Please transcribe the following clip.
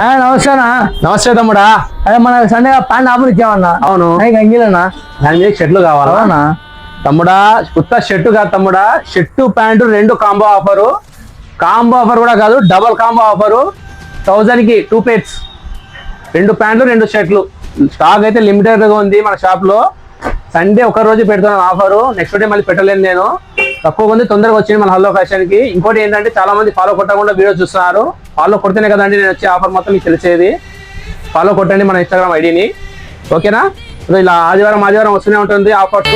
నమస్తేనా. నమస్తే తమ్ముడా. అదే మన సండే ప్యాంట్ ఆఫర్ ఇచ్చామన్నా. అవును, అంగిలన్నా దాని మీద షర్ట్లు కావాలా? అవునా తమ్ముడా, కొత్త షర్టు కాదు తమ్ముడా, షర్టు ప్యాంటు రెండు కాంబో ఆఫరు. కాంబో ఆఫర్ కూడా కాదు, డబల్ కాంబో ఆఫరు. 1000 కి 2 pairs, 2 ప్యాంట్లు 2 షర్ట్లు. స్టాక్ అయితే లిమిటెడ్ గా ఉంది మన షాప్ లో. సండే ఒక రోజు పెడుతున్నాను ఆఫరు, నెక్స్ట్ డే మళ్ళీ పెట్టలేను నేను. తక్కువ ఉంది, తొందరగా వచ్చింది మన హలో ఫ్యాషన్ కి. ఇంకోటి ఏంటంటే చాలా మంది ఫాలో కొట్టకుండా వీడియో చూస్తున్నారు. ఫాలో కొడితేనే కదండి నేను వచ్చే ఆఫర్ మొత్తం మీకు తెలిసేది. ఫాలో కొట్టండి మన ఇన్స్టాగ్రామ్ ఐడిని, ఓకేనా? ఇలా ఆదివారం వస్తూనే ఉంటుంది ఆఫర్స్.